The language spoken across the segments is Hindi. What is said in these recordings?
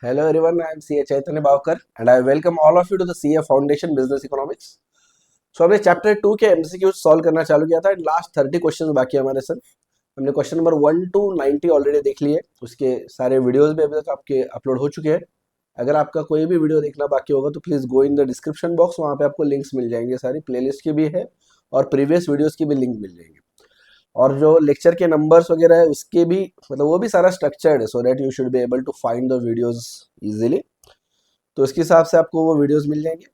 Hello everyone, I am CA Chaitanya Bhavkar and I welcome all of you to the CA Foundation Business Economics. So हमने चैप्टर 2 के एमसीक्यू सॉल्व करना चालू किया था एंड लास्ट 30 क्वेश्चंस बाकी है हमारे सर। हमने क्वेश्चन नंबर 1 टू 90 ऑलरेडी देख लिए, उसके सारे वीडियोस भी अभी तक आपके अपलोड हो चुके हैं। अगर आपका कोई भी वीडियो देखना बाकी होगा तो please go in the description box, वहाँ पे आपको लिंक्स मिल जाएंगे, सारी प्लेलिस्ट की भी है और प्रीवियस वीडियोज़ की भी लिंक मिल जाएंगे। और जो लेक्चर के नंबर्स वगैरह है उसके भी मतलब वो भी सारा स्ट्रक्चर्ड है, so that you should be able to find the videos easily. तो इसके हिसाब से आपको वो वीडियोस मिल जाएंगे।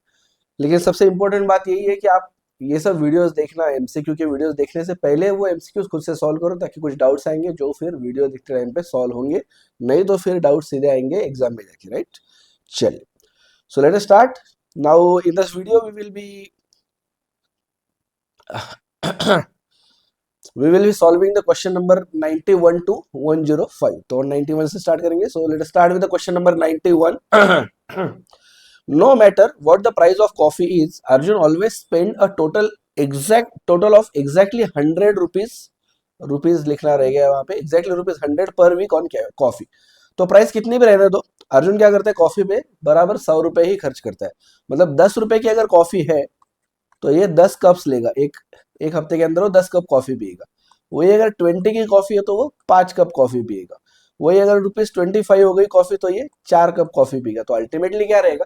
लेकिन सबसे इंपॉर्टेंट बात यही है कि आप ये सब वीडियोस देखना, एमसीक्यू के वीडियोस देखने से पहले वो एमसीक्यूज खुद से सॉल्व करो, ताकि कुछ डाउट्स आएंगे जो फिर वीडियो देखते टाइम पे सॉल्व होंगे, नहीं तो फिर डाउट सीधे आएंगे एग्जाम में जाके, राइट। चलिए, so let us start now. In this video we will be we will be solving the question number 91 to 105. तो 91 से स्टार्ट करेंगे। सो let us start with the question number 91. No matter what the price of coffee is, Arjun always spend a total of exactly 100 rupees, rupees लिखना रह गया वहां पे, exactly रुपीज 100 पर वीक ऑन कॉफी। तो प्राइस कितनी भी रहने दो, अर्जुन क्या करता है, कॉफी पे बराबर 100 रुपए ही खर्च करता है। मतलब 10 रुपए की अगर कॉफी है तो ये 10 कप्स लेगा, एक एक हफ्ते के अंदर वो 10 कप कॉफी पिएगा। वही अगर 20 की कॉफी है तो वो 5 कप कॉफी पिएगा। वही अगर ₹25 हो गई कॉफी तो ये 4 कप कॉफी पिएगा। तो अल्टीमेटली क्या रहेगा,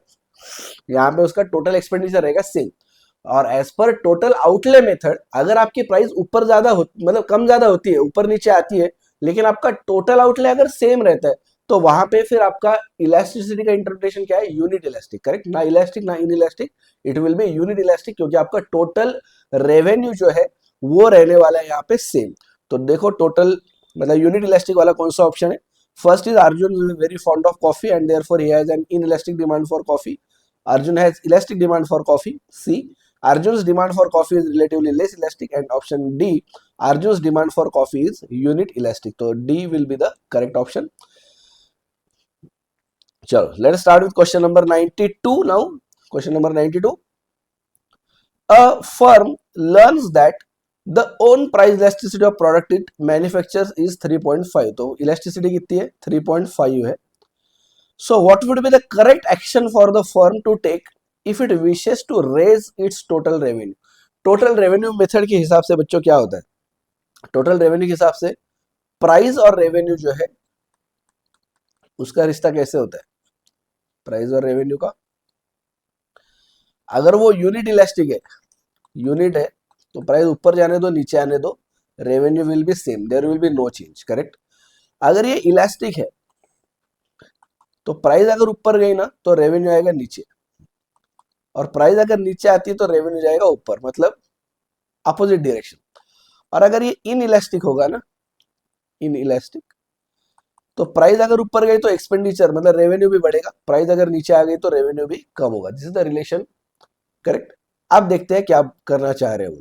यहाँ पे उसका टोटल एक्सपेंडिचर रहेगा सेम। और as per total outlay method, अगर आपकी प्राइस ऊपर ज्यादा मतलब कम ज्यादा होती है, ऊपर नीचे आती है, लेकिन आपका टोटल आउटले अगर सेम रहता है, तो वहां पे फिर आपका इलास्टिसिटी का इंटरप्रिटेशन क्या है, यूनिट इलास्टिक, करेक्ट। ना इलास्टिक ना in elastic, it will be unit elastic, क्योंकि आपका टोटल रेवेन्यू जो है वो रहने वाला है यहाँ पे सेम। तो देखो टोटल मतलब यूनिट इलास्टिक वाला कौन सा ऑप्शन है। First is Arjun very fond of coffee and therefore he has an in elastic demand for coffee. Arjun has elastic demand for coffee. C. Arjun's demand for coffee is relatively less elastic. And option D. Arjun's demand for coffee is unit elastic. So D will be the correct option. Chalo, let us start with question number 92 now. Question number 92. A firm learns that the own price elasticity of product it manufactures is 3.5. तो elasticity कितनी है, 3.5 है। So what would be the correct action for the firm to take if it wishes to raise its total revenue? Total revenue method के हिसाब से बच्चों क्या होता है, टोटल रेवेन्यू के हिसाब से प्राइस और रेवेन्यू जो है उसका रिश्ता कैसे होता है, प्राइस और रेवेन्यू का। अगर वो यूनिट इलास्टिक है, यूनिट है, तो प्राइस ऊपर जाने दो नीचे आने दो, revenue will be same, there will be no change, correct. अगर ये इलास्टिक है तो प्राइस अगर ऊपर गई ना तो रेवेन्यू आएगा नीचे, और प्राइस अगर नीचे आती है तो रेवेन्यू जाएगा ऊपर, मतलब अपोजिट डायरेक्शन। और अगर ये इन इलास्टिक होगा ना, इन इलास्टिक, तो प्राइस अगर ऊपर गई तो एक्सपेंडिचर मतलब रेवेन्यू भी बढ़ेगा, प्राइस अगर नीचे आ गई तो रेवेन्यू भी कम होगा। This is the relation, correct. अब देखते हैं क्या करना चाह रहे हैं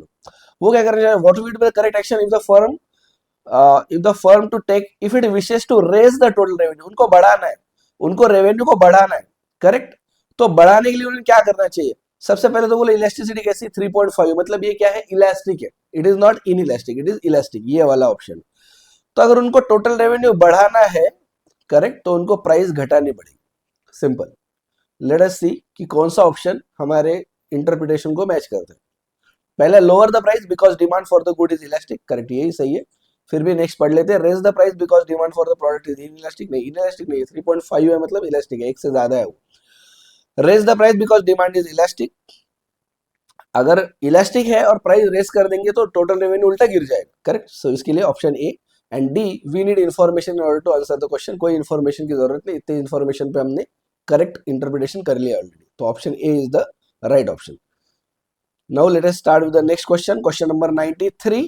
वो क्या करना चाह रहे हैं। What will be the correct action if the firm to take if it wishes to raise the total revenue. उनको बढ़ाना है, उनको रेवेन्यू को बढ़ाना है, करेक्ट। तो बढ़ाने के लिए उन्हें क्या करना चाहिए, सबसे पहले तो बोले इलास्टिसिटी कैसी, 3.5, मतलब ये क्या है, इलास्टिक है, it is not in elastic, it is elastic, ये वाला ऑप्शन। तो अगर उनको टोटल रेवेन्यू बढ़ाना है, करेक्ट, तो उनको प्राइस घटानी पड़ेगी, सिंपल। लेट अस सी कि कौन सा ऑप्शन हमारे इंटरप्रिटेशन को मैच करता है। पहले lower the price because demand for the good is elastic, correct, यही सही है। फिर भी नेक्स्ट पढ़ लेते हैं, raise the price because demand for the product is inelastic, नहीं इलास्टिक नहीं है, 3.5 है मतलब इलास्टिक है, एक से ज्यादा है वो। Raise the price because demand is elastic, अगर इलास्टिक है और प्राइस रेस कर देंगे तो टोटल रेवेन्यू उल्टा गिर जाएगा, करेक्ट। सो इसके लिए option A and D, we need information in order to answer the question. कोई इन्फॉर्मेशन की जरूरत नहीं, इतने इन्फॉर्मेशन पे हमने करेक्ट इंटरप्रिटेशन कर लिया ऑलरेडी। तो option A is the right option. Now let us start with the next question, question number 93।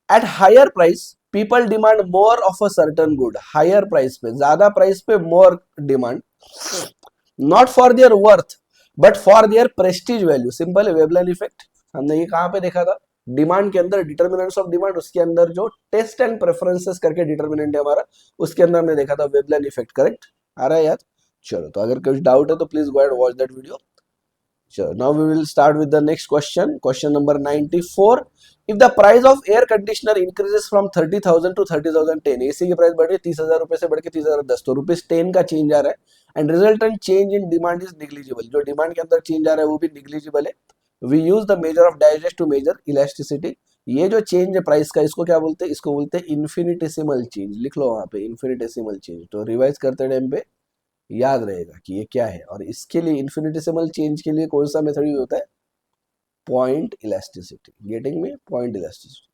At higher price people demand more of a certain good. Higher price पे, ज्यादा प्राइस पे more demand, not for their worth but for their prestige value. Simple है, वेवलेन इफेक्ट। हमने ये कहां पे देखा था, डिमांड के अंदर, डिटर्मिनेंट्स ऑफ डिमांड, उसके अंदर जो टेस्ट एंड प्रेफरेंसेस करके डिटर्मिनेंट है हमारा, उसके अंदर हमने देखा था वेवलेन इफेक्ट, करेक्ट। आ रहा है याद, चलो। तो अगर कुछ डाउट है तो please go and watch that video. Sure. Now we will start with the next question. Question number 94. If the price of air conditioner increases from 30,000 to 30,010, AC की प्राइस बढ़ रही है 30,000 रुपए से बढ़ के 30,010, तो रुपीज 10 का चेंज आ रहा है and resultant change in demand is negligible. जो डिमांड के अंदर चेंज आ रहा है वो भी निग्लिजिबल है. We use the measure of digest to measure elasticity. ये जो चेंज है प्राइस का, इसको क्या बोलते हैं? इसको बोलते हैं इन्फिनिटेसिमल चेंज. लिख लो वहां पे इन्फिनिटेसिमल चेंज. तो रिवाइज करते टाइम पे याद रहेगा कि ये क्या है. और इसके लिए इन्फिनिटेसिमल चेंज के लिए कौन सा मेथड यूज होता है? Point elasticity. गेटिंग में पॉइंट इलास्टिसिटी.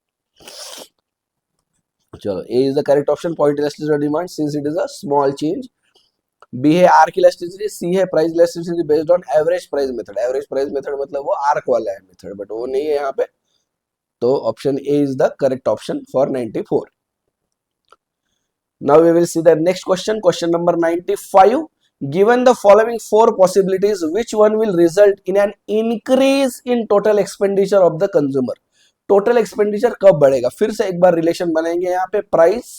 चलो, A is the correct option. Point elasticity demand since it is a small change. B है आर्क इलास्टिसिटी. सी है price elasticity based on average price method. Average price method मतलब वो आर्क वाला है मेथड, बट वो नहीं है यहाँ पे. तो option A is the correct option for 94. Now we will see the next question. Question number 95. Given the following four possibilities, which one will result in an increase in total expenditure of the consumer? Total expenditure कब बढ़ेगा? फिर से एक बार रिलेशन बनाएंगे यहाँ पे प्राइस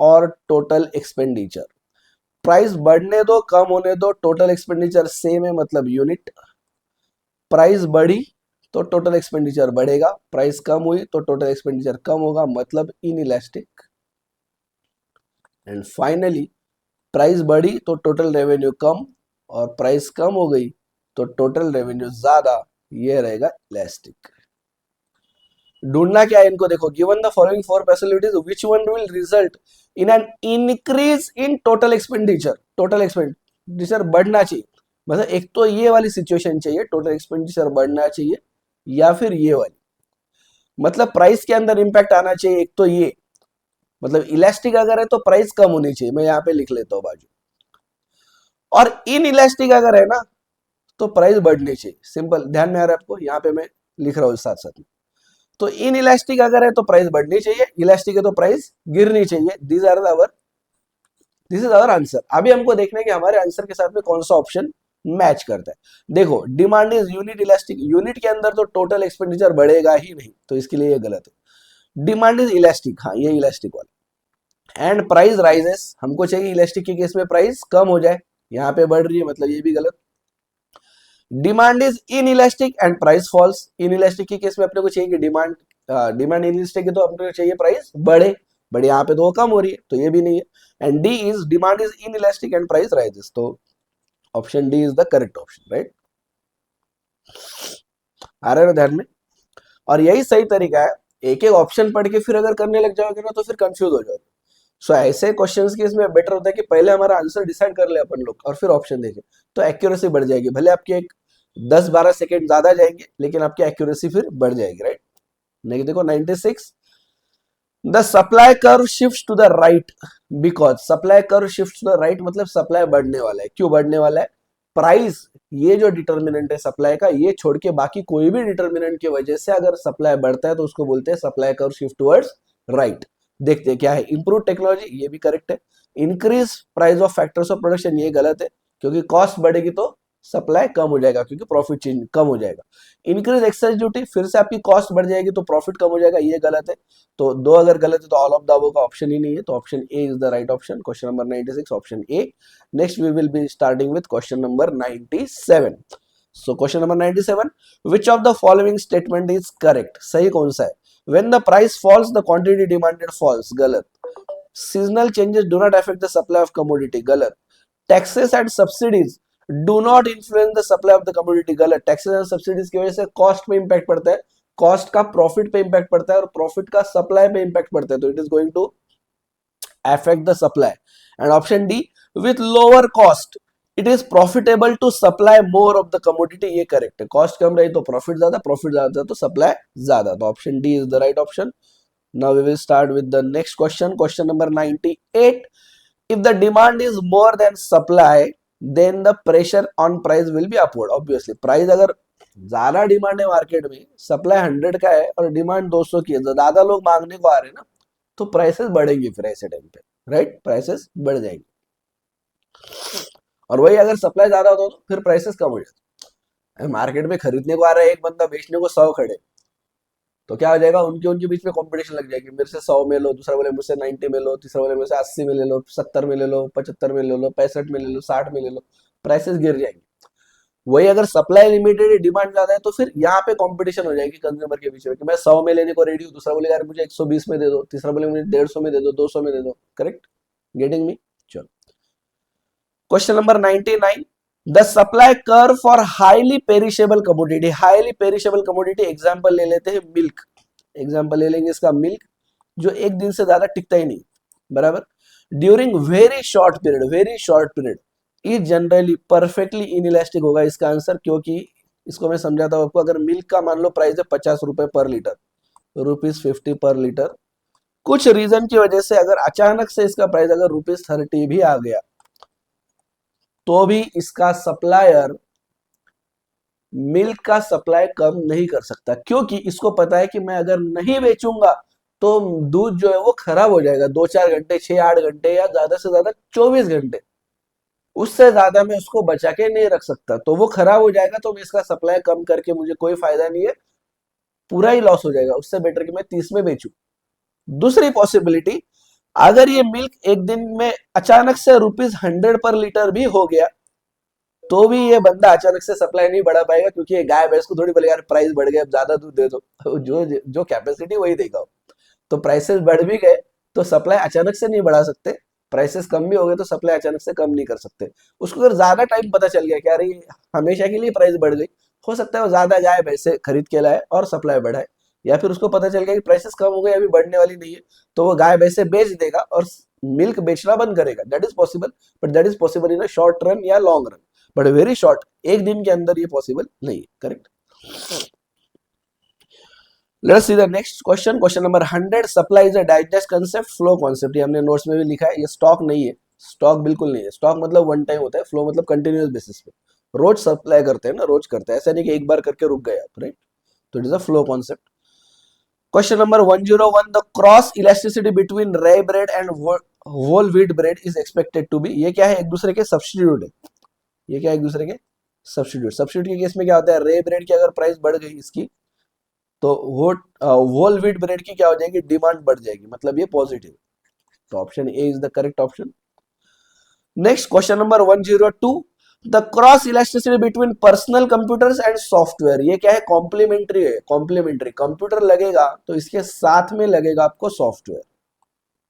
और टोटल एक्सपेंडिचर. प्राइस बढ़ने दो, कम होने दो, टोटल एक्सपेंडिचर सेम है मतलब यूनिट. प्राइस बढ़ी तो टोटल एक्सपेंडिचर बढ़ेगा. प्राइस कम हुई तो टोटल एक्सपेंडिचर कम होगा मतलब इनइलास्टिक. एंड फाइनली प्राइस बढ़ी तो टोटल रेवेन्यू कम और प्राइस कम हो गई तो टोटल रेवेन्यू ज्यादा. ये रहेगा इलास्टिक. ढूंढना क्या है इनको? देखो, given the following four facilities which one will result in an increase in total expenditure. Total expenditure बढ़ना चाहिए, मतलब एक तो ये वाली सिचुएशन चाहिए, टोटल एक्सपेंडिचर बढ़ना चाहिए, या फिर ये वाली, मतलब प्राइस के अंदर इंपैक्ट आना चाहिए. एक तो ये, मतलब इलास्टिक अगर है तो प्राइस कम होनी चाहिए. मैं यहाँ पे लिख लेता हूँ बाजू. और इन इलास्टिक अगर है ना तो प्राइस बढ़नी चाहिए. सिंपल. ध्यान में आ रहा है आपको? यहाँ पे मैं लिख रहा हूँ साथ साथ में. तो इन इलास्टिक अगर है तो प्राइस बढ़नी चाहिए, इलास्टिक है तो प्राइस गिरनी चाहिए. This is our answer. अभी हमको देखना है कि हमारे आंसर के साथ में कौन सा ऑप्शन मैच करता है. देखो, demand is unit elastic. Unit के अंदर तो टोटल एक्सपेंडिचर बढ़ेगा ही नहीं, तो इसके लिए ये गलत है. डिमांड इज इलास्टिक, हाँ ये इलास्टिक वाला. एंड प्राइस राइजेस, हमको चाहिए इलास्टिक के केस में प्राइस कम हो जाए, यहाँ पे बढ़ रही है मतलब ये भी गलत. Demand is inelastic and price falls. In elastic के केस में अपने को चाहिए कि डिमांड इन इलास्टिक है तो अपने को चाहिए प्राइस बढ़े, बट यहाँ पे तो वो कम हो रही है, तो ये भी नहीं है. And D is demand is inelastic and price rises. तो option D is the correct option. Right, आ रहा है ना ध्यान में? और यही सही तरीका है. एक एक ऑप्शन पढ़ के फिर अगर करने लग जाओगे ना तो फिर कंफ्यूज हो जाओगे. सो ऐसे क्वेश्चंस के इसमें बेटर होता है कि पहले हमारा आंसर डिसाइड कर ले अपन लोग और फिर ऑप्शन देखें, तो एक्यूरेसी बढ़ जाएगी. भले आपके एक 10-12 सेकेंड ज्यादा जाएंगे लेकिन आपकी एक्यूरेसी फिर बढ़ जाएगी. राइट. नहीं देखो 96. The supply curve shift to the right because. Supply curve shift to the right मतलब सप्लाई बढ़ने वाला है. क्यों बढ़ने वाला है? प्राइस, ये जो डिटर्मिनेंट है सप्लाई का, ये छोड़ के बाकी कोई भी डिटर्मिनेंट की वजह से अगर सप्लाई बढ़ता है तो उसको बोलते हैं supply curve shift towards right. देखते हैं क्या है. इंप्रूव टेक्नोलॉजी, ये भी करेक्ट है. Increase price of factors of production, ये गलत है क्योंकि कॉस्ट बढ़ेगी तो सप्लाई कम हो जाएगा क्योंकि प्रॉफिट चेंज कम हो जाएगा. इंक्रीज एक्साइज ड्यूटी, फिर से आपकी कॉस्ट बढ़ जाएगी तो प्रॉफिट कम हो जाएगा, ये गलत है. तो दो अगर गलत है तो ऑल ऑफ द अबव का ऑप्शन ही नहीं है, तो option A is the right option. Question number 96 option A. Next we will be starting with question number 97. So question number 97, which of the following statement is correct? सही कौन सा है? When the price falls, the quantity demanded falls. गलत. Seasonal changes do not affect the supply of commodity. गलत. Taxes and subsidies do not influence the supply of the commodity. गलत. Taxes and subsidies की वजह से cost पे impact पड़ता है, cost का profit पे impact पड़ता है और profit का supply पे impact पड़ता है, तो it is going to affect the supply. And option D, with lower cost it is profitable to supply more of the commodity. ये करेक्ट है. कॉस्ट कम रही तो प्रॉफिट ज्यादा तो सप्लाई ज्यादा. तो option D is the right option. Now we will start with the next question. Question number 98. If the demand is more than supply then the pressure on price will be upward. Obviously price अगर ज्यादा डिमांड है मार्केट में, सप्लाई 100 का है और डिमांड 200 की है, ज्यादा लोग मांगने को आ रहे हैं ना, तो प्राइसेस बढ़ेंगे फिर ऐसे टाइम पे. राइट, प्राइसेस बढ़ जाएंगे. और वही अगर सप्लाई ज्यादा होता तो फिर प्राइसेस कम हो जाते. मार्केट में खरीदने को आ रहा है एक बंदा, बेचने को 100 खड़े, तो क्या हो जाएगा? उनके बीच में कंपटीशन लग जाएगी. मेरे से 100 में लो, दूसरा बोले मुझसे 90 में लो, तीसरा बोले मुझसे 80 में ले लो, 70 में ले लो, 75 में ले लो, 65 में ले लो, 60 में ले लो. प्राइसेस गिर जाएंगे. वही अगर सप्लाई लिमिटेड है, डिमांड ज्यादा है, तो फिर यहाँ पे कंपटीशन हो जाएगी कंज्यूमर के बीच में कि मैं 100 में लेने को रेडी हूँ, दूसरा बोलेगा यार मुझे 120 में दे दो, तीसरा बोलेगा मुझे 150 में दे दो, 200 में दे दो। Correct, getting me? चलो, question number 99, the supply curve for highly perishable commodity. Highly perishable commodity example ले लेते हैं मिल्क, एग्जांपल ले लेंगे इसका मिल्क, जो एक दिन से ज्यादा टिकता ही नहीं, बराबर। ड्यूरिंग वेरी शॉर्ट पीरियड ये जनरली परफेक्टली इनइलास्टिक होगा इसका आंसर, क्योंकि इसको मैं समझाता हूं आपको। अगर मिल्क का मान लो प्राइस है 50 रुपए पर लीटर, ₹50 पर लीटर, कुछ रीजन की वजह से अगर अचानक से इसका प्राइस अगर ₹30 भी आ गया, तो भी इसका सप्लायर मिल्क का सप्लाई कम नहीं कर सकता, क्योंकि इसको पता है कि मैं अगर नहीं बेचूंगा तो दूध जो है वो खराब हो जाएगा 2-4 घंटे, 6-8 घंटे, या ज्यादा से ज्यादा 24 घंटे, उससे ज्यादा मैं उसको बचा के नहीं रख सकता। तो वो खराब हो जाएगा, तो मैं इसका सप्लाई कम करके मुझे कोई फायदा नहीं है, पूरा ही लॉस हो जाएगा। उससे बेटर कि मैं 30 में बेचूं। दूसरी पॉसिबिलिटी, अगर ये मिल्क एक दिन में अचानक से ₹100 पर लीटर भी हो गया, तो भी ये बंदा अचानक से सप्लाई नहीं बढ़ा पाएगा, क्योंकि ये गाय भैंस को थोड़ी बोलेगा यार प्राइस बढ़ गया अब ज्यादा दूध दे दो। जो जो कैपेसिटी वही देगा। तो प्राइसेस बढ़ भी गए तो सप्लाई अचानक से नहीं बढ़ा सकते, प्राइसेस कम भी हो गए तो सप्लाई अचानक से कम नहीं कर सकते। उसको अगर ज्यादा टाइम पता चल गया कि यार ये हमेशा के लिए प्राइस बढ़ गई, हो सकता है वो ज्यादा गाय भैंसे खरीद के लाए और सप्लाई बढ़ाए, या फिर उसको पता चल गया कि प्राइसेस कम हो गए अभी बढ़ने वाली नहीं है, तो वो गाय भैंसे बेच देगा और मिल्क बेचना बंद करेगा। That is possible, but that is possible in a short run या long run, but very short, एक दिन के अंदर ये पॉसिबल नहीं है। Correct. Let's see the next question, question number 100, supply is a digest concept, flow concept. ये हमने नोट्स में भी लिखा है, ये स्टॉक नहीं है, स्टॉक बिल्कुल नहीं है। स्टॉक मतलब वन टाइम होता है, फ्लो मतलब कंटिन्यूअस बेसिस पे, रोज सप्लाई करते हैं ना, रोज करते हैं, ऐसा नहीं कि एक बार करके रुक गए आप, राइट। तो it is a flow concept. Question number 101, the cross elasticity between rye bread and whole wheat bread is expected to be. ये क्या है? एक दूसरे के सब्स्टिट्यूट है। ये क्या है? एक दूसरे के सब्स्टिट्यूट। सब्स्टिट्यूट के केस में क्या होता है? रे ब्रेड की अगर प्राइस बढ़ गई इसकी, तो वो होल व्हीट ब्रेड की क्या हो जाएगी? डिमांड बढ़ जाएगी, मतलब ये पॉजिटिव। तो option A is the correct option. Next question number 102, the cross elasticity between personal computers and software. ये क्या है? कॉम्प्लीमेंट्री है, कॉम्प्लीमेंट्री। कंप्यूटर लगेगा तो इसके साथ में लगेगा आपको सॉफ्टवेयर,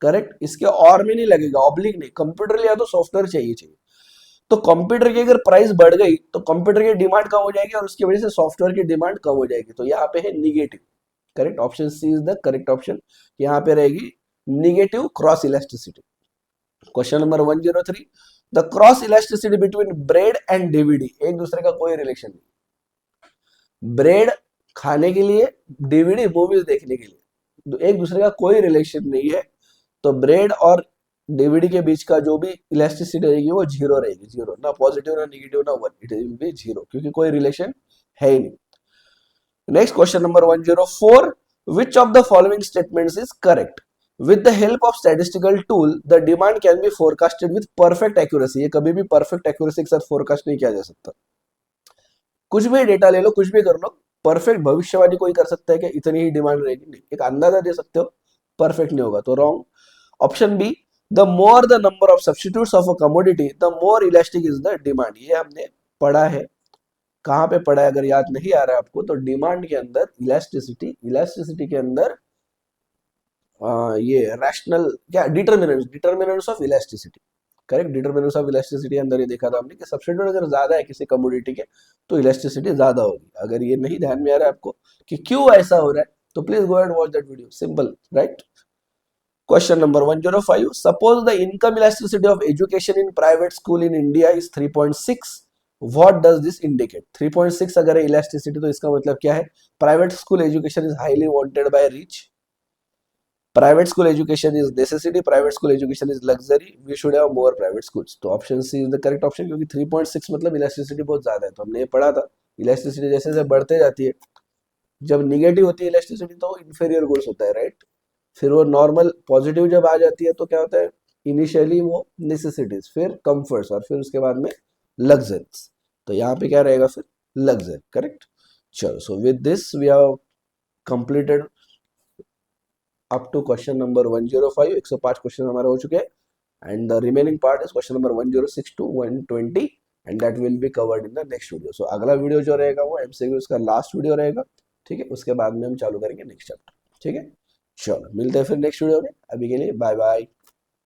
करेक्ट। इसके और में नहीं लगेगा, ऑब्लिक नहीं। कंप्यूटर लिया तो सॉफ्टवेयर चाहिए चाहिए। तो कंप्यूटर की अगर प्राइस बढ़ गई तो कंप्यूटर की डिमांड कम हो जाएगी, और उसकी वजह से सॉफ्टवेयर की डिमांड कम हो जाएगी। तो यहाँ पे है negative. Correct, option C is the correct option. यहाँ पे रहेगी negative cross elasticity. Question number 103, the cross elasticity between bread and DVD. एक दूसरे का कोई रिलेशन नहीं। ब्रेड खाने के लिए, डीवीडी मूवीज देखने के लिए, एक दूसरे का कोई रिलेशन नहीं है। तो ब्रेड और डीवीडी के बीच का जो भी इलास्टिसिटी रहेगी वो जीरो रहेगी, जीरो, ना पॉजिटिव ना नेगेटिव ना one, it will be zero, क्योंकि कोई रिलेशन है ही नहीं। Next question number 104, which of the following statements is correct? With the help of statistical tool, the demand can be forecasted with perfect accuracy. ये कभी भी perfect accuracy के साथ forecast नहीं किया जा सकता। कुछ भी डेटा ले लो, कुछ भी कर लो, परफेक्ट भविष्यवाणी कोई कर सकता है कि इतनी ही डिमांड रहेगी? नहीं। एक अंदाजा दे सकते हो, परफेक्ट नहीं होगा, तो wrong. Option B, the more the number of substitutes of a commodity the more elastic is the demand. ये हमने पढ़ा है, कहां पे पढ़ा है? अगर याद नहीं आ रहा है आपको, तो डिमांड के अंदर इलास्टिसिटी, इलास्टिसिटी के अंदर ये रैशनल क्या, determinants of elasticity. Correct, determinants of elasticity अंदर ये देखा था हमने कि सब्स्टिट्यूट अगर ज्यादा है किसी कमोडिटी के तो इलास्टिसिटी ज्यादा होगी। अगर ये नहीं ध्यान में आ रहा है आपको कि क्यों ऐसा हो रहा है, तो please go and watch that video, simple, right. Question number 105, suppose the income elasticity of education in private school in India is 3.6, what does this indicate? 3.6 अगर है इलास्टिसिटी, तो इसका मतलब क्या है? Private school education is highly wanted by rich, private school education is necessity, private school education is luxury, we should have more private schools। तो option C is the correct option, क्योंकि 3.6 मतलब इलास्टिसिटी बहुत ज्यादा है। तो हमने ये पढ़ा था, इलास्टिसिटी जैसे जैसे बढ़ते जाती है, जब निगेटिव होती है इलास्टिसिटी तो इंफीरियर गुड्स होता है, राइट। फिर वो नॉर्मल पॉजिटिव जब आ जाती है तो क्या होता है? इनिशियली वो नेसेसिटीज, फिर कंफर्ट्स, और फिर उसके बाद में लग्जरीज। तो यहाँ पे क्या रहेगा फिर? Luxury, correct. चलो, so with this we have completed up to question number 105। 105 क्वेश्चन हमारे हो चुके हैं, and the remaining part is question number 106 to 120, and that will be covered in the next video. So अगला वीडियो जो रहेगा वो एमसीक्यूज का लास्ट वीडियो रहेगा, ठीक है। उसके बाद में हम चालू करेंगे नेक्स्ट चैप्टर, ठीक है। चलो मिलते हैं फिर नेक्स्ट वीडियो में, अभी के लिए बाय बाय।